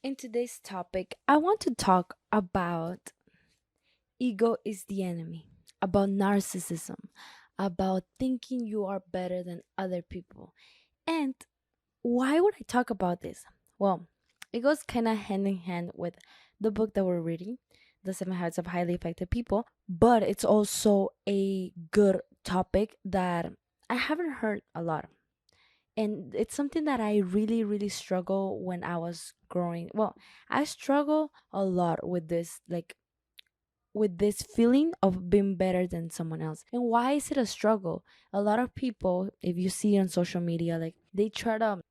In today's topic, I want to talk about ego is the enemy, about narcissism, about thinking you are better than other people. And why would I talk about this? Well, it goes kind of hand in hand with the book that we're reading, The Seven Habits of Highly Effective People, but it's also a good topic that I haven't heard a lot. And it's something that I really struggle when I was growing. Well, I struggle a lot with this, like with this feeling of being better than someone else. And why is it a struggle? A lot of people, if you see on social media, like they try to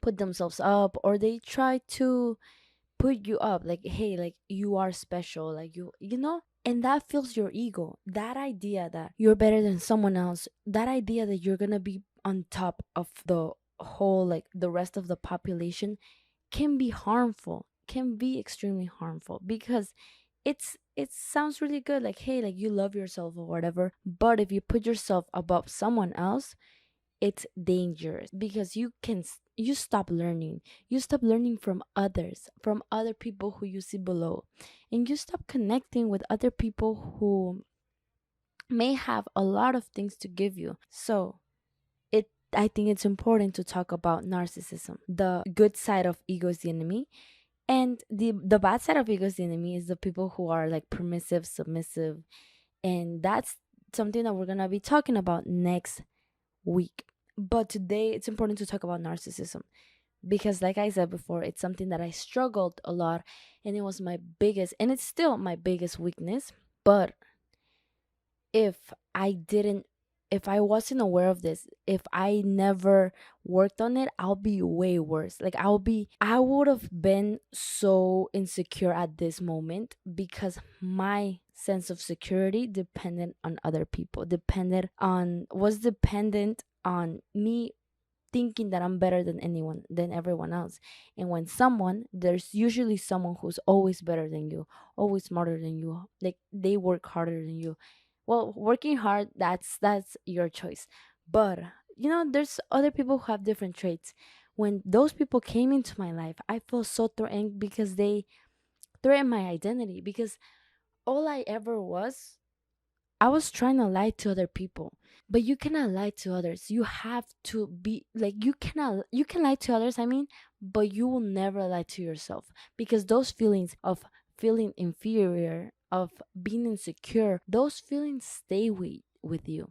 put themselves up, or they try to put you up, like, hey, like you are special, like you know. And that fills your ego. That idea that you're better than someone else, that idea that you're gonna be on top of the whole, like the rest of the population, can be harmful, can be extremely harmful, because it sounds really good, like, hey, like you love yourself or whatever, but if you put yourself above someone else, it's dangerous, because you stop learning. You stop learning from others, from other people who you see below, and you stop connecting with other people who may have a lot of things to give you. So I think it's important to talk about narcissism. The good side of ego is the enemy, and the bad side of ego is the enemy is the people who are like permissive, submissive, and that's something that we're gonna be talking about next week. But today it's important to talk about narcissism, because like I said before, it's something that I struggled a lot, and it was my biggest, and it's still my biggest weakness. But if I didn't if I wasn't aware of this, if I never worked on it, I'll be way worse. Like I would have been so insecure at this moment, because my sense of security depended on other people, dependent on me thinking that I'm better than anyone, than everyone else. And when there's usually someone who's always better than you, always smarter than you, like they work harder than you. Well, working hard, that's your choice. But there's other people who have different traits. When those people came into my life, I felt so threatened, because they threatened my identity, because all I ever was, I was trying to lie to other people. But you cannot lie to others. You have to be like, you can lie to others, I mean, but you will never lie to yourself, because those feelings of feeling inferior, of being insecure, those feelings stay with you.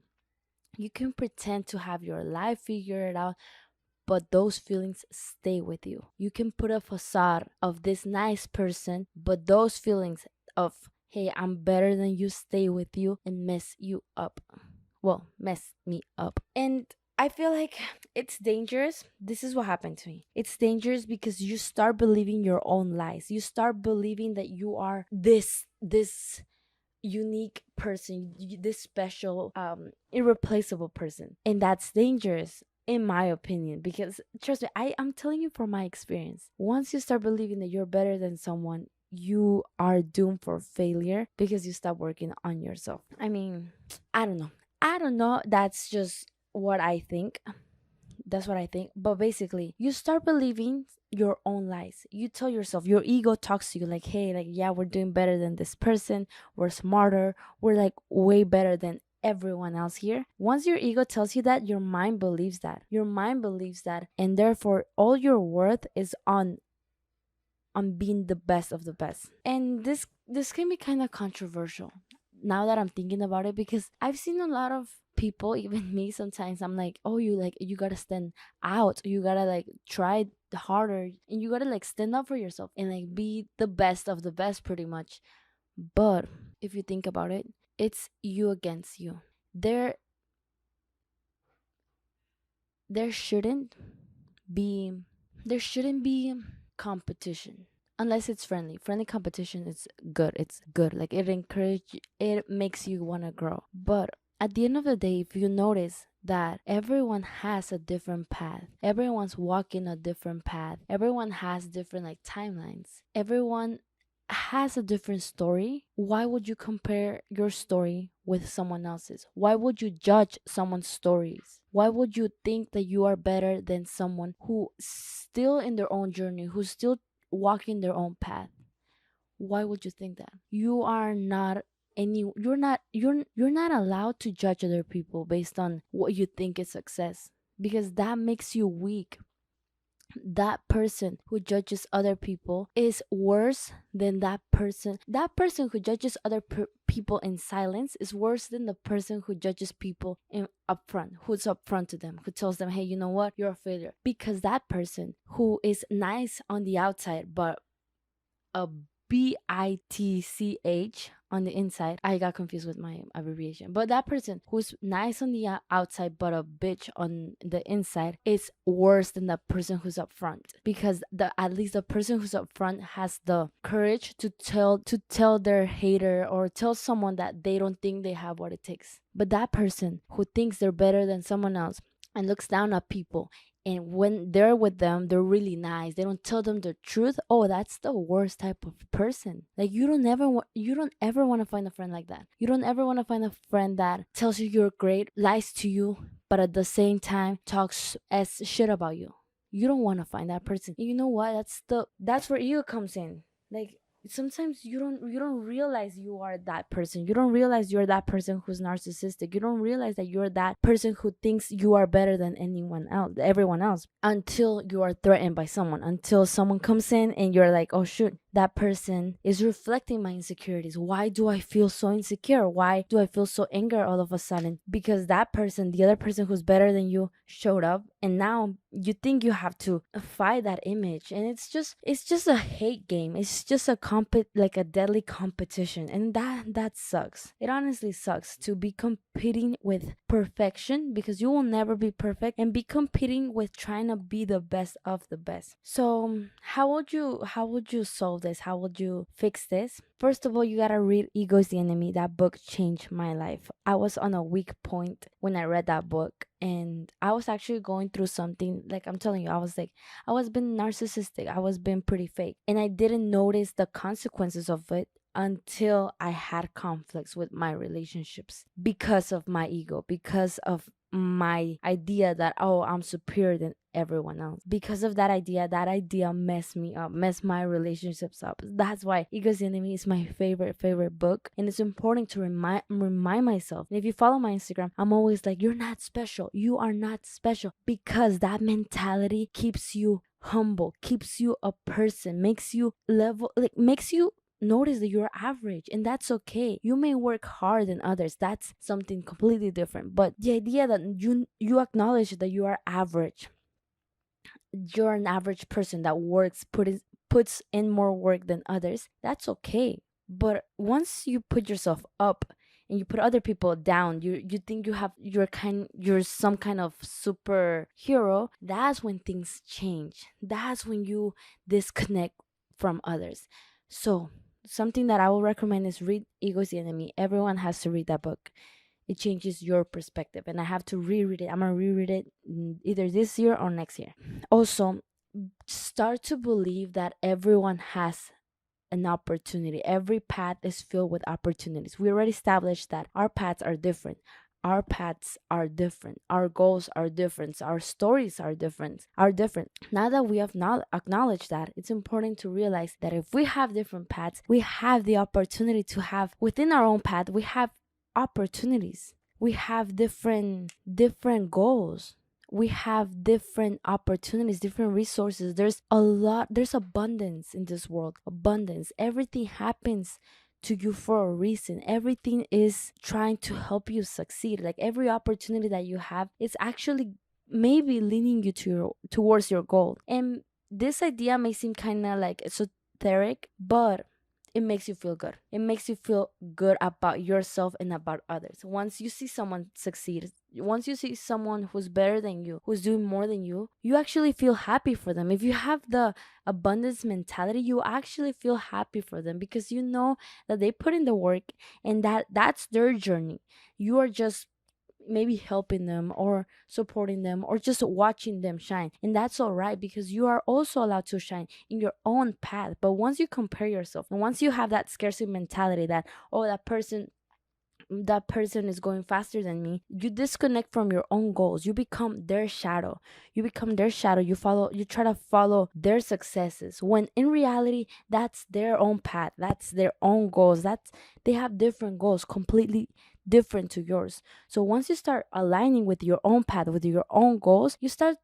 You can pretend to have your life figured out, but those feelings stay with you. You can put a facade of this nice person, but those feelings of, hey, I'm better than you, stay with you and mess you up. Well, mess me up. And I feel like it's dangerous. This is what happened to me. It's dangerous because you start believing your own lies. You start believing that you are this unique person, this special, irreplaceable person. And that's dangerous, in my opinion, because trust me, I'm telling you from my experience. Once you start believing that you're better than someone, you are doomed for failure, because you stop working on yourself. I mean, I don't know. I don't know. That's just what I think. That's what I think. But basically, you start believing your own lies. You tell yourself, your ego talks to you like, hey, like, yeah, we're doing better than this person. We're smarter. We're like way better than everyone else here. Once your ego tells you that, your mind believes that. Your mind believes that. And therefore, all your worth is on being the best of the best. And this can be kind of controversial now that I'm thinking about it, because I've seen a lot of people, even me, sometimes I'm like, oh, you gotta stand out, you gotta like try harder, and you gotta like stand up for yourself and like be the best of the best, pretty much. But if you think about it, it's you against you. There shouldn't be there shouldn't be competition, unless it's friendly competition. Is good, it's good, like it makes you want to grow. But at the end of the day, if you notice that everyone has a different path, everyone's walking a different path, everyone has different like timelines, everyone has a different story, why would you compare your story with someone else's? Why would you judge someone's stories? Why would you think that you are better than someone who still in their own journey, who's still walking their own path. Why would you think that? You are not any you're not allowed to judge other people based on what you think is success, because that makes you weak. That person who judges other people is worse than that person who judges other people in silence is worse than the person who judges people in upfront, who's upfront to them, who tells them, hey, you know what, you're a failure. Because that person who is nice on the outside but a bitch on the inside. I got confused with my abbreviation. But that person who's nice on the outside but a bitch on the inside is worse than the person who's up front, because the at least the person who's up front has the courage to tell their hater or tell someone that they don't think they have what it takes. But that person who thinks they're better than someone else and looks down at people, and when they're with them they're really nice, they don't tell them the truth, oh, that's the worst type of person. Like, you don't ever want to find a friend like that. You don't ever want to find a friend that tells you you're great, lies to you, but at the same time talks as shit about you. You don't want to find that person. And you know what, that's where ego comes in. Like, sometimes you don't realize you are that person. You don't realize you're that person who's narcissistic. You don't realize that you're that person who thinks you are better than everyone else, until you are threatened by someone, until someone comes in and you're like, oh shoot, that person is reflecting my insecurities. Why do I feel so insecure? Why do I feel so angry all of a sudden? Because that person, the other person who's better than you, showed up, and now you think you have to fight that image. And it's just a hate game. It's just like a deadly competition, and that sucks. It honestly sucks to be competing with perfection, because you will never be perfect, and be competing with trying to be the best of the best. So how would you solve this? How would you fix this? First of all, you gotta read Ego is the Enemy. That book changed my life. I was on a weak point when I read that book, and I was actually going through something. Like, I'm telling you, I was being narcissistic, I was being pretty fake, and I didn't notice the consequences of it until I had conflicts with my relationships, because of my ego, because of my idea that, oh, I'm superior than everyone else. Because of that idea messed me up, messed my relationships up. That's why Ego's Enemy is my favorite book, and it's important to remind myself. And if you follow my Instagram, I'm always like, you're not special, you are not special, because that mentality keeps you humble, keeps you a person, makes you notice that you're average, and that's okay. You may work hard than others, that's something completely different. But the idea that you acknowledge that you are average, you're an average person that puts in more work than others, that's okay. But once you put yourself up and you put other people down, you think you're some kind of superhero, that's when things change. That's when you disconnect from others. So something that I will recommend is read Ego is the Enemy. Everyone has to read that book. It changes your perspective, and I have to reread it. I'm gonna reread it either this year or next year. Also, start to believe that everyone has an opportunity. Every path is filled with opportunities. We already established that our paths are different. Our paths are different. Our goals are different. Our stories are different. Now that we have not acknowledged that, it's important to realize that if we have different paths, we have the opportunity to have within our own path, we have opportunities. We have different goals. We have different opportunities, different resources. There's abundance in this world. Abundance. Everything happens to you for a reason. Everything is trying to help you succeed. Like, every opportunity that you have is actually maybe leading you towards your goal. And this idea may seem kind of like esoteric, but it makes you feel good. It makes you feel good about yourself and about others. Once you see someone succeed, once you see someone who's better than you, who's doing more than you actually feel happy for them. If you have the abundance mentality, you actually feel happy for them, because you know that they put in the work, and that's their journey. You are just maybe helping them or supporting them or just watching them shine, and that's all right, because you are also allowed to shine in your own path. But once you compare yourself, and once you have that scarcity mentality that, oh, that person that person is going faster than me, you disconnect from your own goals. You become their shadow. You try to follow their successes, when in reality that's their own path, that's their own goals. That's They have different goals, completely different to yours. So once you start aligning with your own path, with your own goals, you start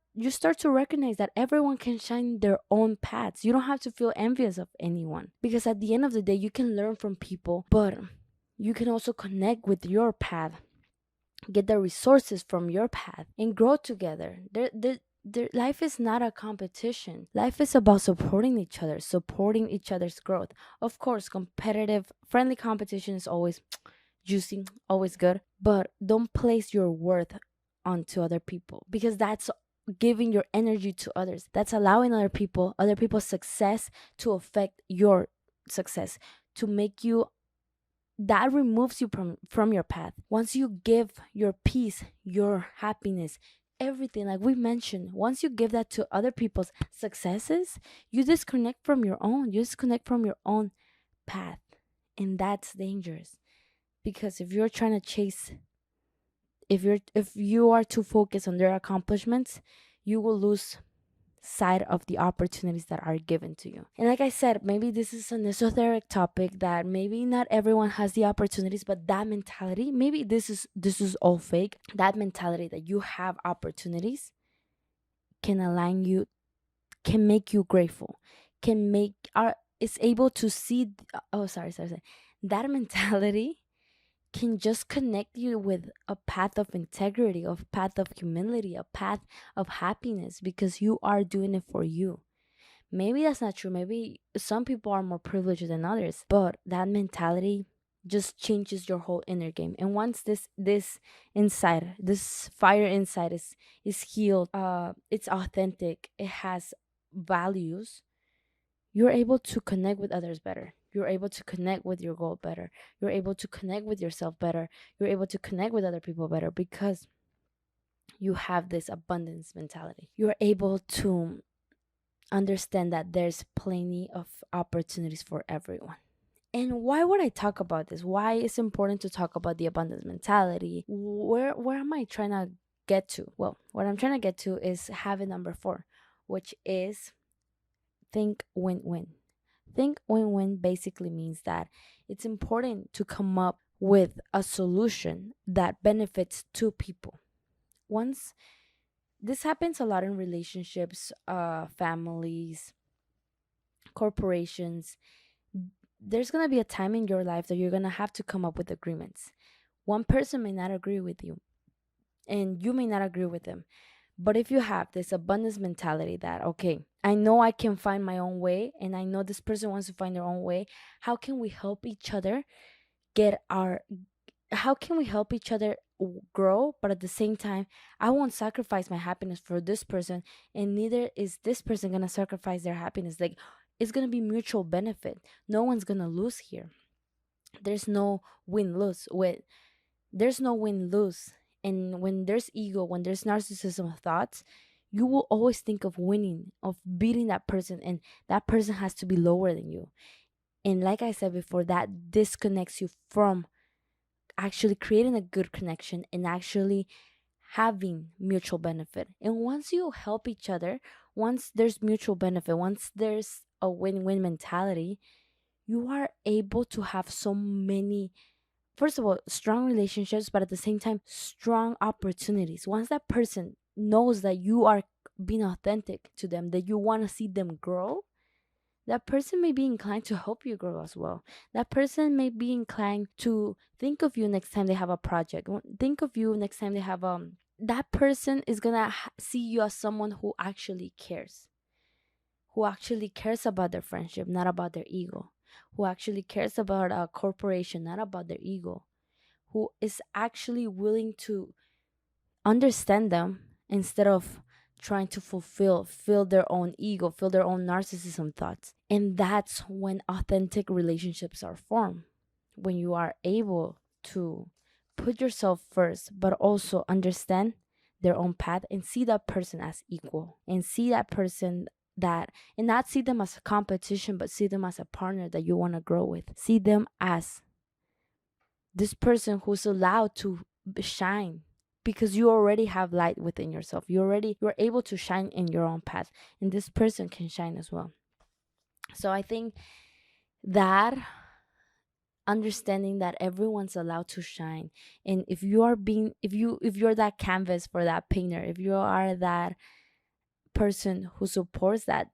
to recognize that everyone can shine their own paths. You don't have to feel envious of anyone, because at the end of the day you can learn from people, but you can also connect with your path, get the resources from your path, and grow together. Life is not a competition. Life is about supporting each other's growth. Of course, competitive, friendly competition is always juicy, always good, but don't place your worth onto other people, because that's giving your energy to others. That's allowing other people's success to affect your success, to make you that removes you from your path. Once you give your peace, your happiness, everything, like we mentioned, once you give that to other people's successes, you disconnect from your own path. And that's dangerous, because if you are too focused on their accomplishments, you will lose side of the opportunities that are given to you. And like I said, maybe this is an esoteric topic that maybe not everyone has the opportunities, but that mentality, maybe this is all fake. That mentality that you have opportunities can align you, can make you grateful, can make are is able to see oh sorry. That mentality can just connect you with a path of integrity, a path of humility, a path of happiness, because you are doing it for you. Maybe that's not true. Maybe some people are more privileged than others, but that mentality just changes your whole inner game. And once this fire inside is healed, it's authentic, it has values, you're able to connect with others better. You're able to connect with your goal better. You're able to connect with yourself better. You're able to connect with other people better, because you have this abundance mentality. You're able to understand that there's plenty of opportunities for everyone. And why would I talk about this? Why is it important to talk about the abundance mentality? Where am I trying to get to? Well, what I'm trying to get to is habit number 4, which is think win-win. Think win-win basically means that it's important to come up with a solution that benefits two people. Once This happens a lot in relationships, families, corporations. There's going to be a time in your life that you're going to have to come up with agreements. One person may not agree with you, and you may not agree with them. But if you have this abundance mentality that, okay, I know I can find my own way, and I know this person wants to find their own way, how can we help each other get our how can we help each other grow, but at the same time I won't sacrifice my happiness for this person, and neither is this person gonna sacrifice their happiness. Like, it's gonna be mutual benefit. No one's gonna lose here. There's no win lose. And when there's ego, when there's narcissism thoughts, you will always think of winning, of beating that person, and that person has to be lower than you. And like I said before, that disconnects you from actually creating a good connection and actually having mutual benefit. And once you help each other, once there's mutual benefit, once there's a win-win mentality, you are able to have so many, first of all, strong relationships, but at the same time strong opportunities. Once that person knows that you are being authentic to them, that you want to see them grow, that person may be inclined to help you grow as well. That person may be inclined to think of you next time they have a project. Think of you next time they have that person is gonna see you as someone who actually cares about their friendship, not about their ego, who actually cares about a corporation, not about their ego, who is actually willing to understand them instead of trying to fill their own ego, fill their own narcissism thoughts. And that's when authentic relationships are formed, when you are able to put yourself first but also understand their own path and see that person as equal, and see that person that and not see them as a competition, but see them as a partner that you want to grow with. See them as this person who's allowed to shine, because you already have light within yourself. You're able to shine in your own path, and this person can shine as well. So I think that understanding that everyone's allowed to shine, and if you are being if you're that canvas for that painter, if you are that person who supports that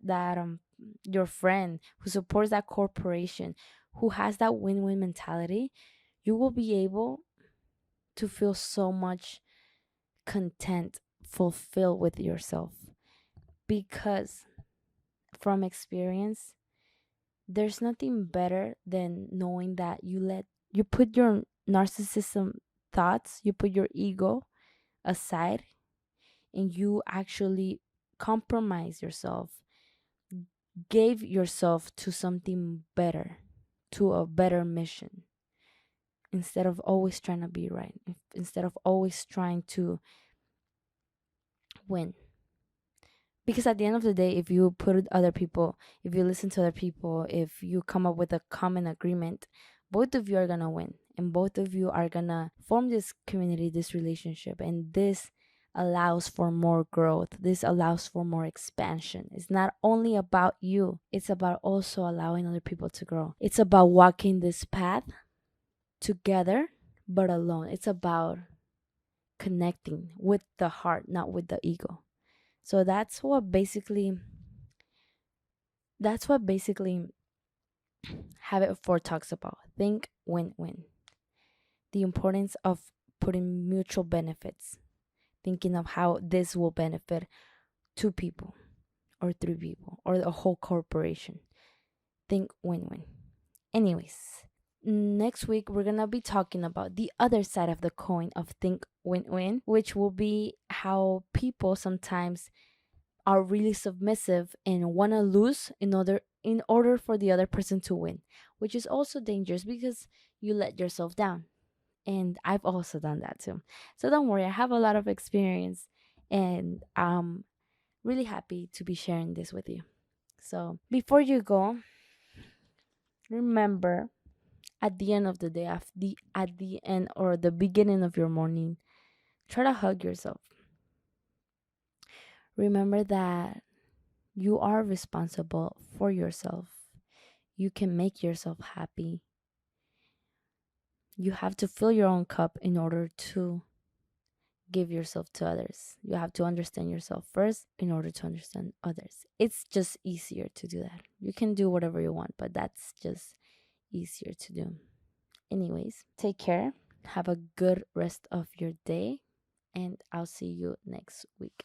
your friend who supports that corporation, who has that win-win mentality, you will be able to feel so much content, fulfilled with yourself. Because from experience, there's nothing better than knowing that you put your narcissism thoughts, you put your ego aside, and you actually compromise yourself, gave yourself to something better, to a better mission, instead of always trying to be right, instead of always trying to win. Because at the end of the day, if you put other people, if you listen to other people, if you come up with a common agreement, both of you are gonna win, and both of you are gonna form this community, this relationship, and this allows for more growth. This allows for more expansion. It's not only about you, it's about also allowing other people to grow. It's about walking this path together but alone. It's about connecting with the heart, not with the ego. So that's what basically Habit 4 talks about. Think win-win. The importance of putting mutual benefits, thinking of how this will benefit two people or three people or the whole corporation. Think win-win. Anyways, next week we're gonna be talking about the other side of the coin of think win-win, which will be how people sometimes are really submissive and want to lose in order for the other person to win, which is also dangerous because you let yourself down. And I've also done that too. So don't worry, I have a lot of experience, and I'm really happy to be sharing this with you. So before you go, remember, at the end of the day, at the end or the beginning of your morning, try to hug yourself. Remember that you are responsible for yourself. You can make yourself happy. You have to fill your own cup in order to give yourself to others. You have to understand yourself first in order to understand others. It's just easier to do that. You can do whatever you want, but that's just easier to do. Anyways, take care. Have a good rest of your day, and I'll see you next week.